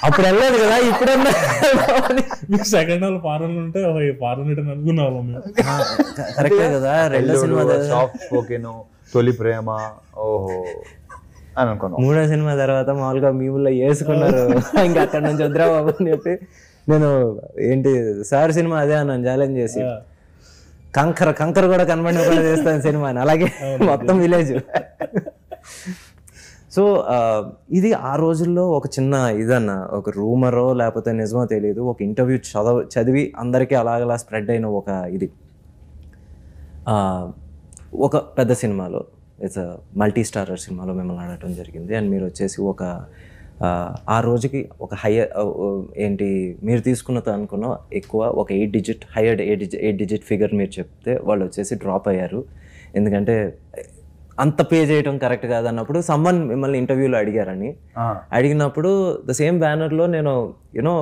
అప్పుడు వెళ్ళలేదు కదా, ఇప్పుడన్నా సెకండ్ హాల్ ఫారెన్ ఉంటే ఫారెన్ రిటర్న్ అనుకున్నాము. కరెక్టే కదా. రెండో సినిమా తొలి ప్రేమ, ఓహో అని అనుకున్నాను. 3వ సినిమా తర్వాత మామూలుగా మీవుల్లో వేసుకున్నారు, ఇంకా అక్కడ నుంచి వద్దురా బాబు అని చెప్పి నేను ఏంటి సార్ సినిమా అదే అన్నాను ఛాలెంజ్ చేసి, కంకర కూడా కనబడిన చేస్తాను సినిమాని, అలాగే మొత్తం విలేజ్. సో ఇది ఆ రోజుల్లో ఒక చిన్న ఇదన్న, ఒక రూమరో లేకపోతే నిజమో తెలియదు, ఒక ఇంటర్వ్యూ చదివి అందరికీ అలాగలా స్ప్రెడ్ అయిన ఒక ఇది. ఒక పెద్ద సినిమాలో, ఇట్స్ మల్టీ స్టారర్ సినిమాలో మిమ్మల్ని ఆడటం జరిగింది. అండ్ మీరు వచ్చేసి ఒక ఆ రోజుకి ఒక ఏంటి మీరు తీసుకున్నది అనుకున్న ఎక్కువ ఒక 8 digit హైయర్ 8 digit ఫిగర్ మీరు చెప్తే వాళ్ళు వచ్చేసి డ్రాప్ అయ్యారు. ఎందుకంటే అంత పే చేయడం కరెక్ట్ కాదు అన్నప్పుడు సమ్మన్ మిమ్మల్ని ఇంటర్వ్యూలో అడిగారని. అడిగినప్పుడు ద సేమ్ బ్యానర్లో నేను you know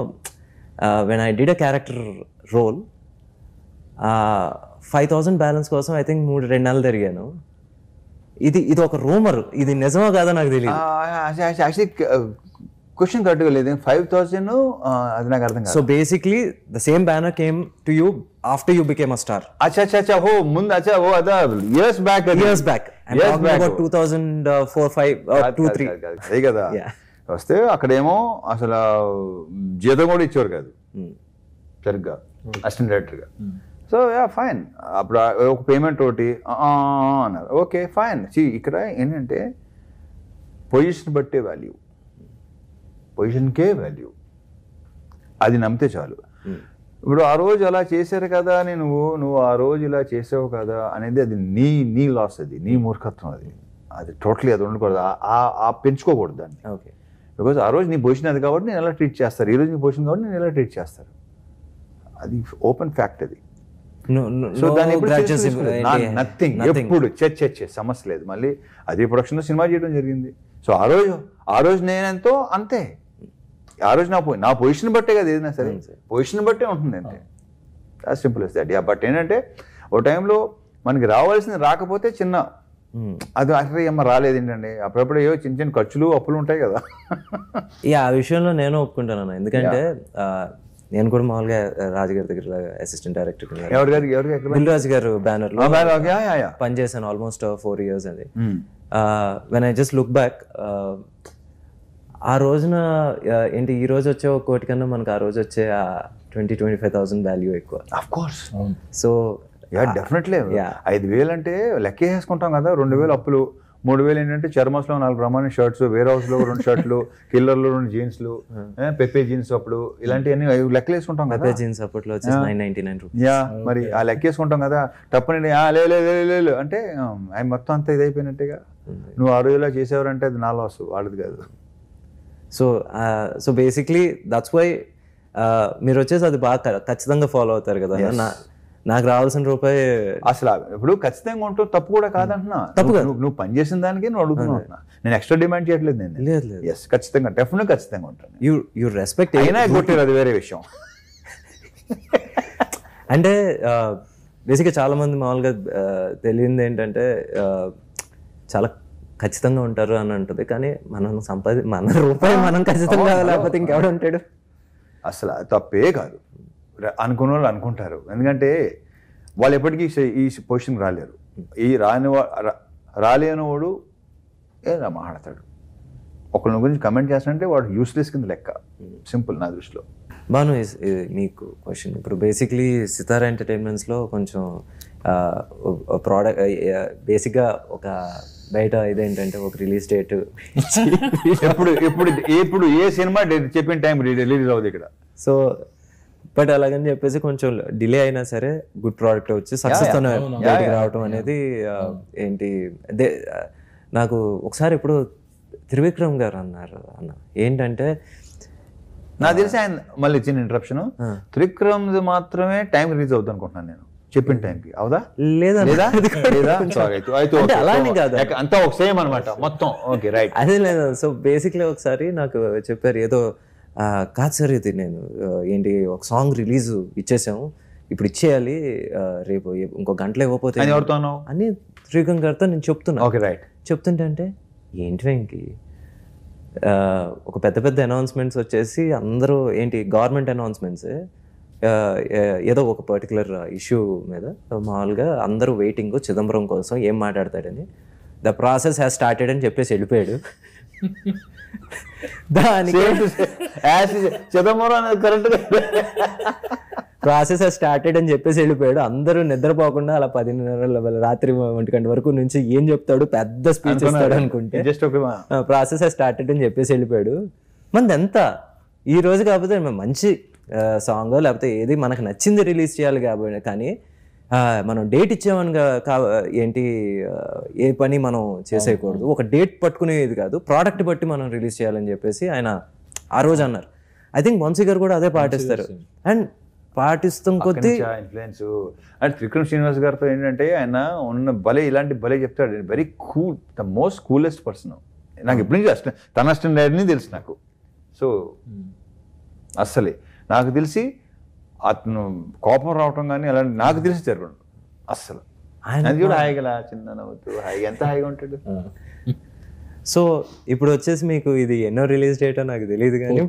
when I did a character role 5,000 balance కోసం ఐ థింక్ 2 నెలలు తిరిగాను. ఇది ఒక రూమర్, ఇది నిజమో కాదో నాకు తెలియదు. యాక్చువల్లీ క్వశ్చన్ కరెక్ట్గా లేదు. 5,000 అది నాకు అర్థం కాదు. So basically the same banner came to you after you became a star. అచ్చా ఓ ముందు అదా years back I'm talking about 2004, 5, 2, 3. అదే కదా. వస్తే అక్కడేమో అసలు జీతం కూడా ఇచ్చేవారు కాదు సరిగ్గా అసిస్టెంట్ డైరెక్టర్గా. సో ఫైన్, అప్పుడు ఒక పేమెంట్ ఒకటి అన్నారు. Okay fine. ఇక్కడ ఏంటంటే పొజిషన్ బట్టే వాల్యూ, పొజిషన్కే వాల్యూ, అది నమ్మితే చాలు. ఇప్పుడు ఆ రోజు అలా చేశారు కదా అని నువ్వు ఆ రోజు ఇలా చేసావు కదా అనేది అది నీ లాస్, అది నీ మూర్ఖత్వం, అది టోటలీ అది ఉండకూడదు, పెంచుకోకూడదు దాన్ని. ఓకే, బికాజ్ ఆ రోజు నీ పొజిషన్ అది కాబట్టి నేను ఎలా ట్రీట్ చేస్తారు, ఈ రోజు నీ పొజిషన్ కాబట్టి నేను ఎలా ట్రీట్ చేస్తారు, అది ఓపెన్ ఫ్యాక్ట్ అది. సో దాన్ని నథింగ్, ఎప్పుడు సమస్య లేదు. మళ్ళీ అదే ప్రొడక్షన్లో సినిమా చేయడం జరిగింది. సో ఆ రోజు నేనెంతో అంతే, ఆ రోజు నా పొజిషన్ బట్టే కదా ఏదైనా సరే, పొజిషన్ బట్టే ఉంటుంది అంతే. As simple as that. But ఏంటంటే ఓ టైంలో మనకి రావాల్సింది రాకపోతే చిన్న అది అసలు ఏమో రాలేదు ఏంటండి, అప్పుడప్పుడు ఏవో చిన్న చిన్న ఖర్చులు అప్పులు ఉంటాయి కదా. ఆ విషయంలో నేను ఒప్పుకుంటాను. ఎందుకంటే నేను కూడా మామూలుగా రాజుగారి దగ్గర అసిస్టెంట్ డైరెక్టర్ దిల్ రాజు గారు బ్యానర్ లో పనిచేశాను ఆల్మోస్ట్ 4 years. అది when I just look back, ఆ రోజున ఏంటి ఈ రోజు వచ్చే 1 కోటి కన్నా మనకు ఆ రోజు వచ్చే 20,000-25,000 వాల్యూ ఎక్కువ. సో డెఫినెట్లీ 5,000 అంటే లెక్కే వేసుకుంటాం కదా. 2,000 అప్పులు, 3,000 ఏంటంటే చర్మస్లో 4 బ్రహ్మాండ షర్ట్స్, వేర్ హౌస్ లో 2 షర్ట్లు, కిల్లర్లో 2 జీన్స్లు, పెప్పే జీన్స్ అప్పుడు ఇలాంటివన్నీ లెక్కలు వేసుకుంటాం కదా. జీన్స్ అప్పట్లో వచ్చేసి 999 రూపీస్. మరి ఆ లెక్క వేసుకుంటాం కదా. తప్పని లేదు అంటే అవి మొత్తం అంతా ఇదైపోయినట్టుగా. నువ్వు ఆ రోజులా చేసేవారంటే అది నా లాస్, వాడిది కాదు. సో బేసిక్లీ దట్స్ వై మీరు వచ్చేసి అది బాగా ఖచ్చితంగా ఫాలో అవుతారు కదా. నాకు రావాల్సిన రూపాయి అసలు ఇప్పుడు ఖచ్చితంగా ఉంటూ తప్పు కూడా కాదంటున్నా. నువ్వు పనిచేసిన దానికి నువ్వు అడుగుతున్నా, నేను ఎక్స్ట్రా డిమాండ్ చేయట్లేదు. నేను లేదు ఖచ్చితంగా డెఫినెట్ ఖచ్చితంగా ఉంటాను. యూ రెస్పెక్ట్ అయినా కొట్టారు, అది వేరే విషయం. అంటే బేసిక్గా చాలా మంది మామూలుగా తెలియంది ఏంటంటే చాలా ఖచ్చితంగా ఉంటారు అని అంటుంది, కానీ మన రూపాయి మనం ఖచ్చితంగా లేకపోతే ఇంకెవడు ఉంటాడు. అసలు తప్పే కాదు, అనుకున్న వాళ్ళు అనుకుంటారు. ఎందుకంటే వాళ్ళు ఎప్పటికీ ఈ పొజిషన్కి రాలేరు. ఈ రాలేని వాడు ఏదో మాట్లాడతాడు, ఒకళ్ళ గురించి కమెంట్ చేస్తానంటే వాడు యూస్లెస్ కింద లెక్క. సింపుల్ నా దృష్టిలో. బాను, మీకు క్వశ్చన్. ఇప్పుడు బేసిక్లీ సితారా ఎంటర్టైన్మెంట్స్లో కొంచెం ప్రోడక్ట్ బేసిక్గా ఒక బయట ఇదేంటంటే ఒక రిలీజ్ డేట్ ఎప్పుడు ఏ సినిమా చెప్పిన టైం రిలీజ్ అవుతుంది ఇక్కడ. సో బట్ అలాగని చెప్పేసి కొంచెం డిలే అయినా సరే గుడ్ ప్రోడక్ట్ వచ్చి సక్సెస్ తోనే బయటికి రావటం అనేది ఏంటి. నాకు ఒకసారి ఇప్పుడు త్రివిక్రమ్ గారు అన్నారు ఏంటంటే, నాకు తెలిసి ఆయన మళ్ళీ చిన్న ఇంటరప్షన్, త్రివిక్రమ్ మాత్రమే టైం రిలీజ్ అవుతుంది అనుకుంటున్నాను నేను చెప్పిన టైంకి. అవుదా లేదా అలానే కాదు, అంతా ఒక సేమ్ అనమాట మొత్తం. ఓకే రైట్, అదే లేదు. సో బేసిక్లీ ఒకసారి నాకు చెప్పారు ఏదో, కాదు సార్ ఇది నేను ఏంటి ఒక సాంగ్ రిలీజ్ ఇచ్చేసాము, ఇప్పుడు ఇచ్చేయాలి, రేపు ఇంకో గంటలో ఇవ్వకపోతే అని త్రివిక్రమ్ గారితో నేను చెప్తున్నా. Okay right. చెప్తుంటే అంటే ఏంటి వెంకి, ఒక పెద్ద అనౌన్స్మెంట్స్ వచ్చేసి అందరూ ఏంటి గవర్నమెంట్ అనౌన్స్మెంట్స్, ఏదో ఒక పర్టికులర్ ఇష్యూ మీద మామూలుగా అందరూ వెయిటింగ్ చిదంబరం కోసం ఏం మాట్లాడతాడని, ద ప్రాసెస్ హ్యాస్ స్టార్టెడ్ అని చెప్పేసి వెళ్ళిపోయాడు. దానికి చిదంబరం కరెక్ట్గా ప్రాసెస్ స్టార్టెడ్ అని చెప్పేసి వెళ్ళిపోయాడు. అందరూ నిద్రపోకుండా అలా 10:30 రాత్రి 1 గంట వరకు నుంచి ఏం చెప్తాడు, పెద్ద స్పీచ్ ఇస్తాడు అనుకుంటే ప్రాసెస్ స్టార్టెడ్ అని చెప్పేసి వెళ్ళిపోయాడు. మనది ఎంత ఈ రోజు కాకపోతే మంచి సాంగ్ లేకపోతే ఏది మనకు నచ్చింది రిలీజ్ చేయాలి కాబట్టి, కానీ మనం డేట్ ఇచ్చామని ఏంటి ఏ పని మనం చేసేయకూడదు. ఒక డేట్ పట్టుకునేది కాదు, ప్రోడక్ట్ బట్టి మనం రిలీజ్ చేయాలని చెప్పేసి ఆయన ఆ రోజు అన్నారు. ఐ థింక్ వంశీ గారు కూడా అదే పాటిస్తారు. అండ్ పాటిస్తాం కొద్దీ ఇన్ఫ్లుయెన్స్. అండ్ త్రివిక్రమ్ శ్రీనివాస్ గారితో ఏంటంటే ఆయన ఉన్న ఇలాంటి భలే చెప్తాడు. Very cool, the most coolest person. నాకు ఎప్పటి నుంచి తన స్టాండర్డ్ని తెలుసు నాకు. సో అస్సలే నాకు తెలిసి అతను కోపం రావటం కానీ అలాంటి నాకు తెలిసి జరగదు అస్సలు. ఆయన కూడా హాయిగా చిన్న నవ్వుతూ హాయిగా ఎంత హాయిగా ఉంటాడు. సో ఇప్పుడు వచ్చేసి మీకు ఇది ఎన్నో రిలీజ్ డేటో నాకు తెలియదు కానీ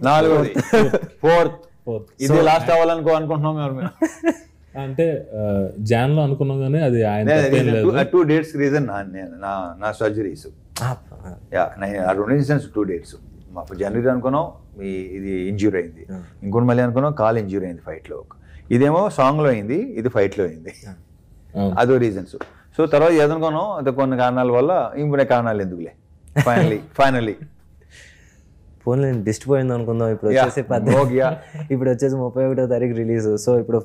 4th 4th ఇది లాస్ట్ అనుకుంటున్నాం మేము. అంటే జాన్లో అనుకున్నాం కానీ అది ఆయన 2 dates రీజన్ నా సర్జరీస్. ఆ 2 incidents 2 dates. మాకు జనవరి అనుకున్నాం ఇది ఇంజ్యూరీ అయింది, ఇంకోటి మళ్ళీ అనుకున్నాం కాల్ ఇంజ్యూరీ అయింది ఫైట్లో. ఇదేమో సాంగ్లో అయింది, ఇది ఫైట్లో అయింది. అదో రీజన్స్. సో తర్వాత ఏదనుకున్నాం అది కొన్ని కారణాల వల్ల ఇంకొన్ని కారణాలు ఎందుకులే ఫైనలీ ఫోన్ డిస్ట్ పోయింది అనుకుందాం. ఇప్పుడు వచ్చేసి ఇప్పుడు వచ్చేసి 31వ తారీఖు రిలీజ్. సో ఇప్పుడు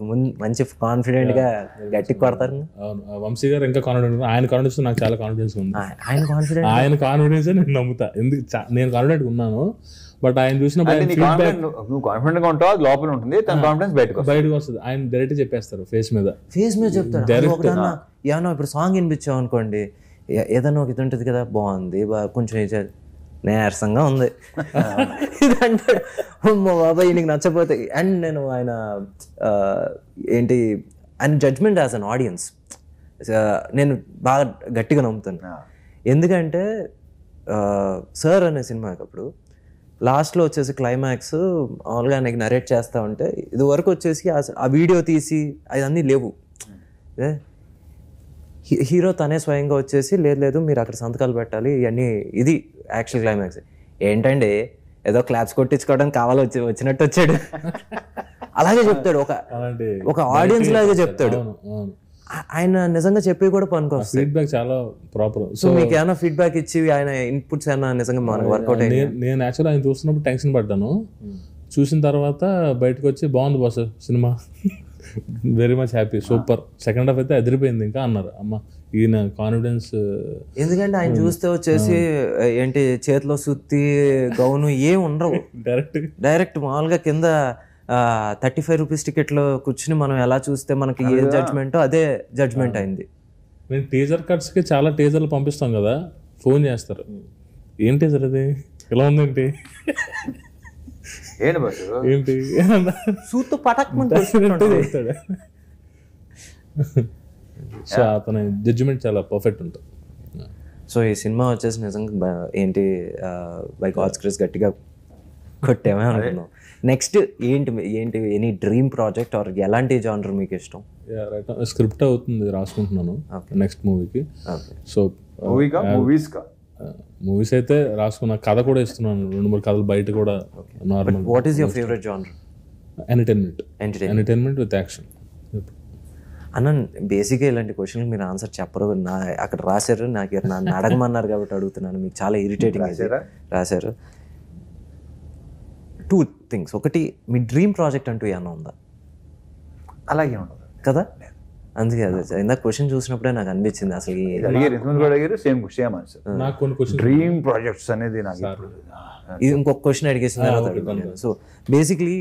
మంచి కాన్ఫిడెంట్ గా గట్టి కొడతారు. వంశీ గారు ఇంకా కాన్ఫిడెంట్, ఆయన కాన్ఫిడెన్స్ నాకు చాలా కాన్ఫిడెన్స్ ఉంది. ఆయన కాన్ఫిడెన్స్ నేను నమ్ముతా, ఎందుకు నేను కాన్ఫిడెంట్ ఉన్నాను. బట్ ఆయన చూసినప్పుడు నువ్వు కాన్ఫిడెంట్ గా ఉంటావు, లోపల ఉంటుంది, తన కాన్ఫిడెన్స్ బయటకు వస్తుంది. ఆయన డైరెక్ట్ చెప్పేస్తారు, ఫేస్ మీద చెప్తారు. ఏమన్నా ఇప్పుడు సాంగ్ వినిపించావు అనుకోండి, ఏదన్నా ఒక ఇది ఉంటుంది కదా, బాగుంది కొంచెం నీరసంగా ఉంది ఇది అంటాడు. బాబాయ్ నీకు నచ్చపోతే. అండ్ నేను ఆయన ఏంటి ఆయన జడ్జ్మెంట్ యాజ్ అన్ ఆడియన్స్ నేను బాగా గట్టిగా నమ్ముతాను. ఎందుకంటే సార్ అనే సినిమాకి అప్పుడు లాస్ట్లో వచ్చేసి క్లైమాక్స్ మామూలుగా ఆయనకి నరేట్ చేస్తూ ఉంటే ఇది వరకు వచ్చేసి ఆ వీడియో తీసి అవన్నీ లేవు. హీరో తనే స్వయంగా వచ్చేసి లేదు మీరు అక్కడ సంతకాలు పెట్టాలి ఇవన్నీ, ఇది యాక్చువల్ క్లైమాక్స్. ఏంటండి ఏదో క్లాప్స్ కొట్టించుకోవడానికి వచ్చినట్టు వచ్చాడు. అలాగే చెప్తాడు, ఒక ఆడియన్స్ లాగా చెప్తాడు. ఆయన నిజంగా చెప్పి కూడా పనికొస్తుంది. ఫీడ్బ్యాక్ చాలా ప్రాపర్. సో మీకు ఏమైనా ఫీడ్బ్యాక్ ఇచ్చి ఆయన ఇన్పుట్స్ ఏమైనా నిజంగా మనకు వర్కౌట్ అయ్యి? నేను యాక్చువల్ ఆయన చూస్తున్నప్పుడు టెన్షన్ పడ్డాను. చూసిన తర్వాత బయటకు వచ్చి బాగుంది boss cinema, very much happy, super, second half అయితే అదిరిపోయింది ఇంకా అన్నారు. అమ్మ ఈయన కాన్ఫిడెన్స్. ఎందుకంటే ఆయన చూస్తే వచ్చేసి ఏంటి చేతిలో సుత్తి గౌను ఏం ఉండవు, డైరెక్ట్ మామూలుగా కింద 35 రూపీస్ టికెట్లో కూర్చుని మనం ఎలా చూస్తే మనకి ఏ జడ్జ్మెంటో అదే జడ్జ్మెంట్ అయింది. మేము టీజర్ కట్స్కి చాలా టీజర్లు పంపిస్తాం కదా, ఫోన్ చేస్తారు, ఏం టీజర్ అది ఎలా ఉందేంటి ఏంటి సూతో పటక్మంట. సో అతని జడ్జిమెంట్ చాలా పర్ఫెక్ట్ ఉంటుంది. సో ఈ సినిమా వచ్చేసి నిజంగా ఏంటి బై గాడ్స్ గ్రేస్ గట్టిగా కొట్టేమే అనుకున్నాం. నెక్స్ట్ ఏంటి ఎనీ డ్రీమ్ ప్రాజెక్ట్ ఆర్ ఎలాంటి జానర్ మీకు ఇష్టం? స్క్రిప్ట్ అవుతుంది, రాసుకుంటున్నాను నెక్స్ట్ మూవీకి. సో మూవీస్ అయితే రాసుకున్నా, కథ కూడా ఇస్తున్నాను, 2-3 కథలు బయట కూడా. Normal. What is your favourite genre? Entertainment with action. అన్న బేసిక్గా ఇలాంటి క్వశ్చన్లు మీరు ఆన్సర్ చెప్పరు, అక్కడ రాశారు, నన్ను అడగమన్నారు కాబట్టి అడుగుతున్నాను. మీకు చాలా ఇరిటేటింగ్ రాశారు. 2 things. ఒకటి, మీ డ్రీమ్ ప్రాజెక్ట్ అంటూ ఏమన్నా ఉందా? అలాగే ఉండదు కదా, అందుకే అదే ఇందాక క్వశ్చన్ చూసినప్పుడే నాకు అనిపించింది అసలు డ్రీమ్ ప్రాజెక్ట్స్ అనేది. ఇది ఇంకొక క్వశ్చన్ అడిగేసిన తర్వాత అడుగుతాను. సో బేసిక్లీ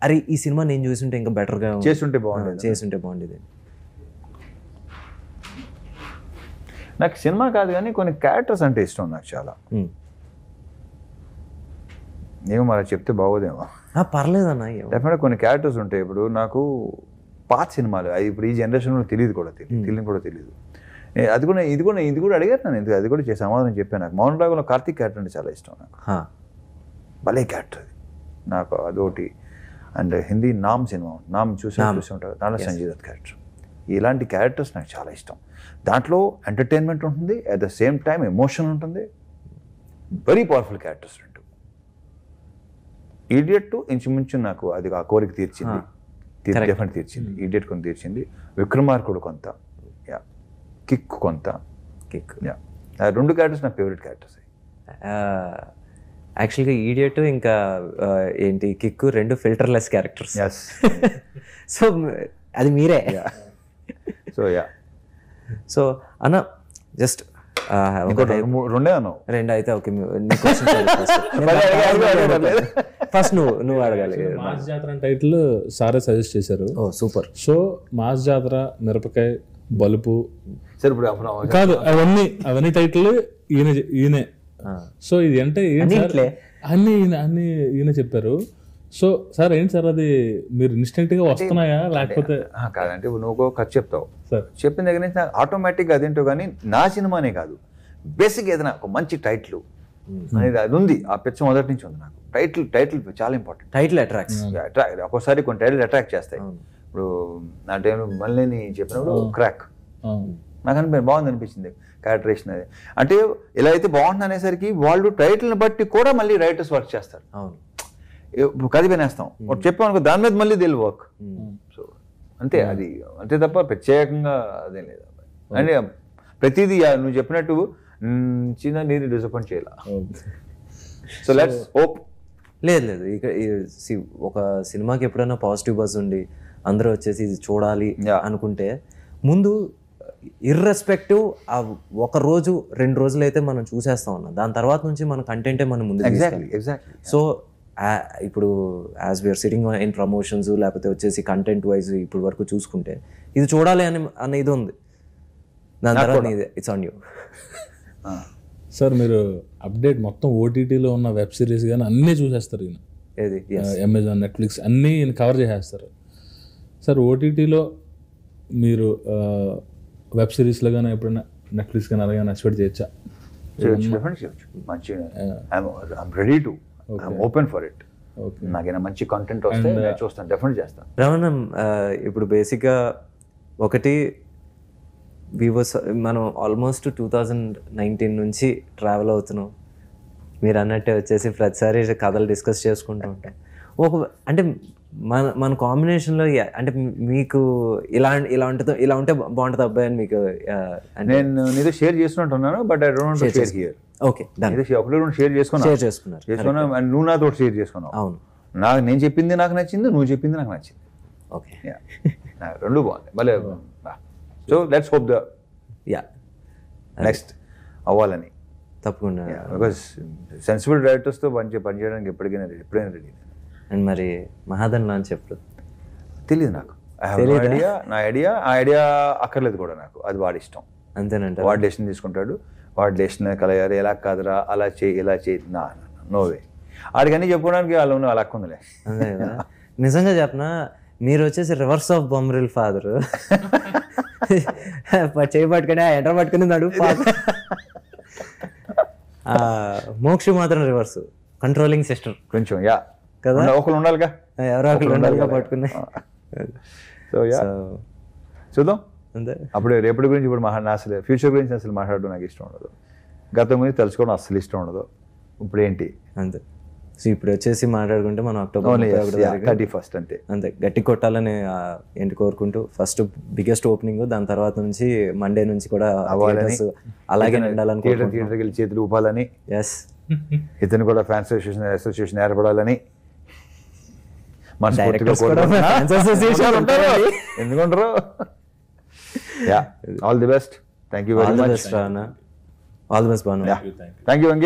అరే ఈ సినిమా నేను చూసుంటే ఇంకా బెటర్గా చేస్తుంటే బాగుండేది. నాకు సినిమా కాదు కానీ కొన్ని క్యారెక్టర్స్ అంటే ఇష్టం నాకు చాలా. ఏమో మరి చెప్తే బాగోదేమో. పర్లేదన్నా, డెఫినెట్గా కొన్ని క్యారెక్టర్స్ ఉంటాయి. ఇప్పుడు నాకు పాత సినిమాలు అది ఇప్పుడు ఈ జనరేషన్లో తెలియదు కూడా తెలియదు. ఇది కూడా అడిగారు నన్ను, ఎందుకు అది కూడా చేసి సమాధానం చెప్పాను. నాకు మౌన రాగంలో కార్తీక్ క్యారెక్టర్ అంటే చాలా ఇష్టం నాకు. భలే క్యారెక్టర్ అది నాకు, అదొకటి. అండ్ హిందీ నామ్ సినిమా, నామ్ చూసి ఉంటారు, దాంట్లో సంజయ్ దత్ క్యారెక్టర్. ఇలాంటి క్యారెక్టర్స్ నాకు చాలా ఇష్టం. దాంట్లో ఎంటర్టైన్మెంట్ ఉంటుంది, at the same time emotion ఉంటుంది. వెరీ పవర్ఫుల్ క్యారెక్టర్స్ రెండు. ఈడియట్ ఇంచుమించు నాకు అది ఆ కోరిక తీర్చింది. ఈడియట్ కొంత తీర్చింది. విక్రమార్కుడు కొంత, కిక్ కొంత. ఆ 2 క్యారెక్టర్స్ నా ఫేవరెట్ క్యారెక్టర్స్. యాక్చువల్గా ఈడియట్ ఇంకా ఏంటి కిక్ 2 ఫిల్టర్లెస్ క్యారెక్టర్స్. సో అది మీరే. సో అన్న జస్ట్ 2 అన్నావు. 2 అయితే ఓకే. ఫస్ట్ నువ్వు అడగాలి. మాస్ జాతర టైటిల్ సారే సజెస్ట్ చేశారు. ఓ సూపర్. సో మాస్ జాతర, మిరపకాయ, బలుపు సరే ఇప్పుడు కాదు, అవన్నీ టైటిల్ ఈయనే. సో ఇది అంటే ఏంటి సార్, అన్ని ఈయన చెప్పారు. సో సార్ ఏంటి సార్ అది మీరు ఇన్స్టెంట్ గా వస్తున్నాయా లేకపోతే? కాదంటే నువ్వు ఖర్చు చెప్తావు సార్, చెప్పిన దగ్గర నుంచి ఆటోమేటిక్గా అదేంటో కానీ నా సినిమానే కాదు, బేసిక్ ఏదైనా ఒక మంచి టైటిల్ అనేది అది ఉంది. ఆ పిచ్చ మొదటి నుంచి ఉంది నాకు. టైటిల్ చాలా ఇంపార్టెంట్. Title attracts. ఒక్కోసారి కొన్ని టైటిల్ అట్రాక్ట్ చేస్తాయి. ఇప్పుడు నా టైంలో మళ్ళీ చెప్పినప్పుడు క్రాక్ నాకు అనిపించింది, బాగుంది అనిపించింది క్యారెక్టరేషన్. అది అంటే ఇలా అయితే బాగుంటుంది అనేసరికి వాళ్ళు టైటిల్ని బట్టి కూడా మళ్ళీ రైటర్స్ వర్క్ చేస్తారు. అవును, కథ వినేస్తాం చెప్పాం అనుకో, దాని మీద మళ్ళీ దిల్ వర్క్. సో అంతే, అది అంతే తప్ప ప్రత్యేకంగా అదేం లేదు. అంటే ప్రతిదీ నువ్వు చెప్పినట్టు చిన్న నీరు డిసప్పాయింట్ చేయాల. So let's hope. లేదు ఇక్కడ ఒక సినిమాకి ఎప్పుడైనా పాజిటివ్ బజ్ ఉండి అందరూ వచ్చేసి ఇది చూడాలి అనుకుంటే ముందు ఇర్రెస్పెక్టివ్ ఆ ఒక రోజు 2 రోజులు అయితే మనం చూసేస్తాం అన్న, దాని తర్వాత నుంచి మన కంటెంటే మనం ముందు. సో ఇప్పుడు as we're sitting in promotions లేకపోతే వచ్చేసి కంటెంట్ వైజ్ ఇప్పుడు వరకు చూసుకుంటే ఇది చూడాలి అనే ఇది ఉంది. దాని తర్వాత ఇట్స్ ఆన్ యూ. సార్ మీరు అప్డేట్ మొత్తం ఓటీటీలో ఉన్న వెబ్ సిరీస్ కానీ అన్నీ చూసేస్తారు ఈయన. ఏది అమెజాన్, నెట్ఫ్లిక్స్ అన్నీ ఈయన కవర్ చేసేస్తారు. సార్ ఓటీటీలో మీరు వెబ్ సిరీస్లో కానీ ఎప్పుడైనా నెట్ఫ్లిక్స్ కానీ అలాగే ఎక్స్పెక్ట్ చేయొచ్చా? Ready to open for it. నాకైనా మంచి కంటెంట్ వస్తే చూస్తాను, డెఫినెట్ చేస్తాను. రమణ, ఇప్పుడు బేసిక్గా ఒకటి మనం ఆల్మోస్ట్ 2019 నుంచి ట్రావెల్ అవుతున్నాం. మీరు అన్నట్టే వచ్చేసి ప్రతిసారి కథలు డిస్కస్ చేసుకుంటూ ఉంటాం. అంటే మన కాంబినేషన్లో అంటే మీకు ఇలా ఉంటే బాగుంటుంది అబ్బాయి అని మీకు నేను నీతో షేర్ చేసుకుంటున్నాను, but I don't want to share here. Okay, ఒకటి షేర్ చేసుకున్నాను, నువ్వు నాతో షేర్ చేసుకున్నావు. అవును, నేను చెప్పింది నాకు నచ్చింది, నువ్వు చెప్పింది నాకు నచ్చింది. ఓకే, రెండు బాగుంది. భలే. So let's hope the next అవ్వాలని. తప్పకుండా. బికాస్ సెన్సిబుల్ డైరెక్టర్స్తో పనిచేయడానికి ఎప్పుడైనా రెడీ. అండ్ మరి మహాదన్ లాంచ్ ఎప్పుడు తెలియదు నాకు. నా ఐడియా అక్కర్లేదు కూడా నాకు. అది వాడి ఇష్టం. అంతేనంట. వాడి డెసిషన్ తీసుకుంటాడు. వాడి డెసిషన్ కలగారు, ఎలా కాదురా అలా చేయి ఇలా చేయి, నోవే. ఆడికన్నీ చెప్పుకోవడానికి వాళ్ళు ఉన్న వాళ్ళ ఉందిలే. అంతే కదా. నిజంగా చెప్పనా, మీరు వచ్చేసి రివర్స్ ఆఫ్ బొమ్మరిల్ ఫాదర్. చేయి పట్టుకుని ఎంటర్ పట్టుకుని నడు. మోక్షి మాత్రం రివర్స్, కంట్రోలింగ్ సిస్టర్ కొంచెం. కదా, ఒకరు ఉండాలిగా, ఎవరో ఒకరు ఉండాలిగా పట్టుకుని. సో చూద్దాం అంతే. అప్పుడు రేపటి గురించి ఇప్పుడు అసలు ఫ్యూచర్ గురించి అసలు మాట్లాడడం నాకు ఇష్టం ఉండదు. గతం గురించి తెలుసుకోవడం అసలు ఇష్టం ఉండదు. ఇప్పుడు ఏంటి అంతే. సో ఇప్పుడు వచ్చేసి మాట్లాడుకుంటే మనం అక్టోబర్ 31 అంతే అంతే గట్టి కొట్టాలని ఏంటి కోరుకుంటూ ఫస్ట్ బిగ్గెస్ట్ ఓపెనింగ్, దాని తర్వాత నుంచి మండే నుంచి కూడా అలాగే ఉండాలనుకుంటున్నాను. థియేటర్కి వెళ్ళి చేతులు ఊపాలని, ఎస్, ఇతను కూడా ఫ్యాన్స్ అసోసియేషన్ ఏర్పడాలని ఎందుకుంటారు. All the best. Thank you very much. All the best Bhanu. Thank you Venky.